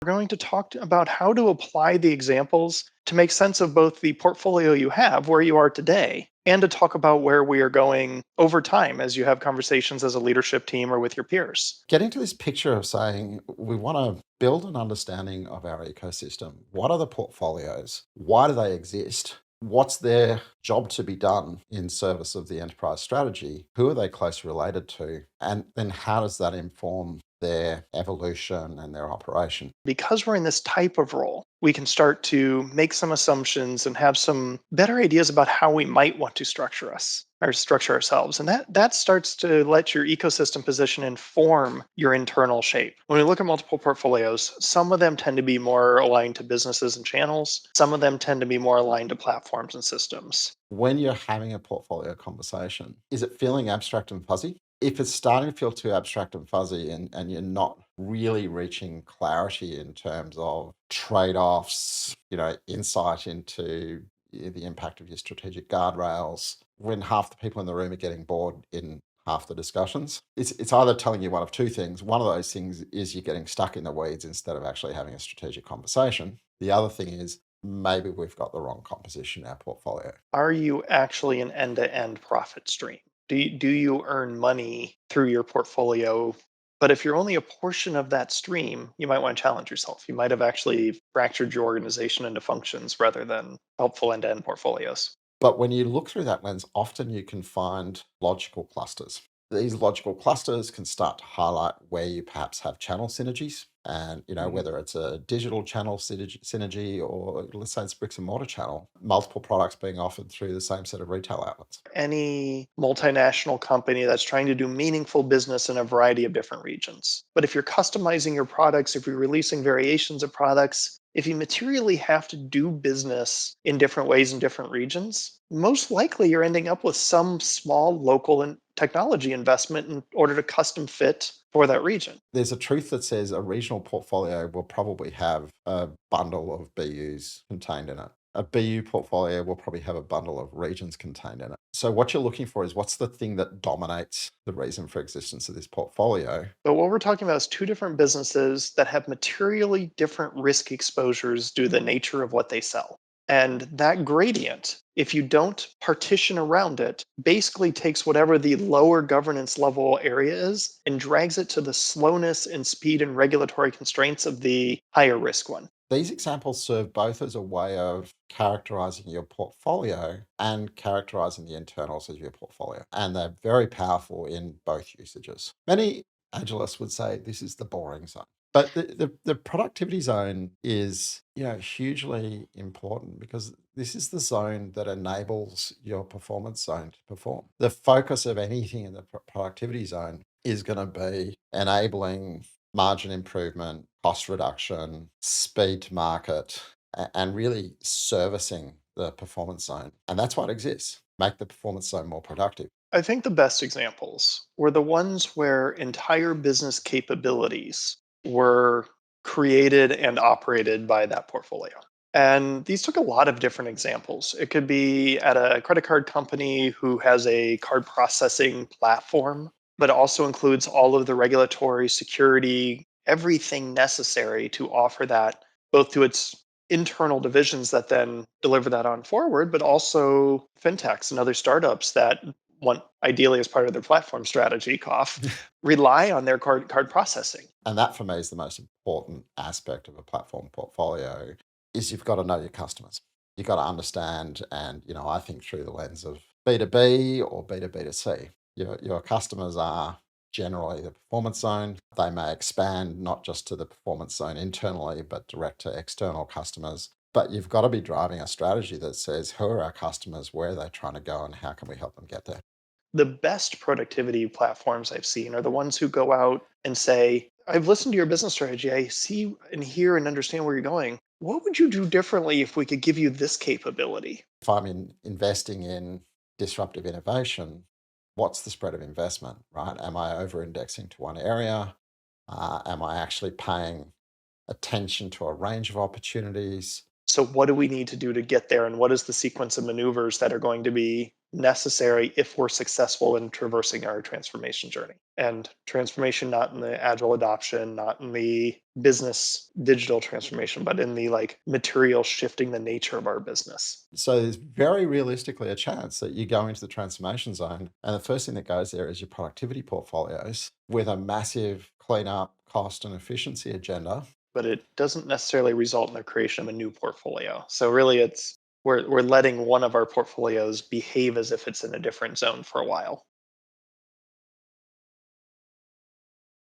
We're going to talk about how to apply the examples to make sense of both the portfolio you have, where you are today, and to talk about where we are going over time as you have conversations as a leadership team or with your peers. Getting to this picture of saying we want to build an understanding of our ecosystem. What are the portfolios? Why do they exist? What's their job to be done in service of the enterprise strategy? Who are they closely related to? And then how does that inform their evolution and their operation? Because we're in this type of role, we can start to make some assumptions and have some better ideas about how we might want to structure us or structure ourselves. And that starts to let your ecosystem position inform your internal shape. When we look at multiple portfolios, some of them tend to be more aligned to businesses and channels. Some of them tend to be more aligned to platforms and systems. When you're having a portfolio conversation, is it feeling abstract and fuzzy? If it's starting to feel too abstract and fuzzy and you're not really reaching clarity in terms of trade-offs, insight into the impact of your strategic guardrails, when half the people in the room are getting bored in half the discussions, it's either telling you one of two things. One of those things is you're getting stuck in the weeds instead of actually having a strategic conversation. The other thing is maybe we've got the wrong composition in our portfolio. Are you actually an end-to-end profit stream? Do you earn money through your portfolio? But if you're only a portion of that stream, you might want to challenge yourself. You might have actually fractured your organization into functions rather than helpful end-to-end portfolios. But when you look through that lens, often you can find logical clusters. These logical clusters can start to highlight where you perhaps have channel synergies. And, Mhm. whether it's a digital channel synergy or let's say it's bricks and mortar channel, multiple products being offered through the same set of retail outlets. Any multinational company that's trying to do meaningful business in a variety of different regions. But if you're customizing your products, if you're releasing variations of products, if you materially have to do business in different ways in different regions, most likely you're ending up with some small local and technology investment in order to custom fit for that region. There's a truth that says a regional portfolio will probably have a bundle of BUs contained in it. A BU portfolio will probably have a bundle of regions contained in it. So, what you're looking for is what's the thing that dominates the reason for existence of this portfolio. But what we're talking about is two different businesses that have materially different risk exposures due to the nature of what they sell. And that gradient, if you don't partition around it, basically takes whatever the lower governance level area is and drags it to the slowness and speed and regulatory constraints of the higher risk one. These examples serve both as a way of characterizing your portfolio and characterizing the internals of your portfolio. And they're very powerful in both usages. Many agilists would say this is the boring zone. But the productivity zone is, hugely important because this is the zone that enables your performance zone to perform. The focus of anything in the productivity zone is going to be enabling margin improvement, cost reduction, speed to market, and really servicing the performance zone. And that's what exists. Make the performance zone more productive. I think the best examples were the ones where entire business capabilities were created and operated by that portfolio. And these took a lot of different examples. It could be at a credit card company who has a card processing platform, but also includes all of the regulatory, security, everything necessary to offer that both to its internal divisions that then deliver that on forward, but also fintechs and other startups that want, ideally as part of their platform strategy, cough, rely on their card processing. And that for me is the most important aspect of a platform portfolio is you've got to know your customers. You've got to understand, and I think through the lens of B2B or B2B2C. Your customers are generally the performance zone. They may expand not just to the performance zone internally, but direct to external customers. But you've got to be driving a strategy that says who are our customers, where are they trying to go, and how can we help them get there? The best productivity platforms I've seen are the ones who go out and say, I've listened to your business strategy. I see and hear and understand where you're going. What would you do differently if we could give you this capability? If I'm investing in disruptive innovation, what's the spread of investment, right? Am I over indexing to one area? Am I actually paying attention to a range of opportunities? So, what do we need to do to get there? And what is the sequence of maneuvers that are going to be necessary if we're successful in traversing our transformation journey. And transformation not in the agile adoption, not in the business digital transformation, but in the like material shifting the nature of our business. So there's very realistically a chance that you go into the transformation zone, and the first thing that goes there is your productivity portfolios with a massive cleanup, cost, and efficiency agenda. But it doesn't necessarily result in the creation of a new portfolio. So really it's we're letting one of our portfolios behave as if it's in a different zone for a while.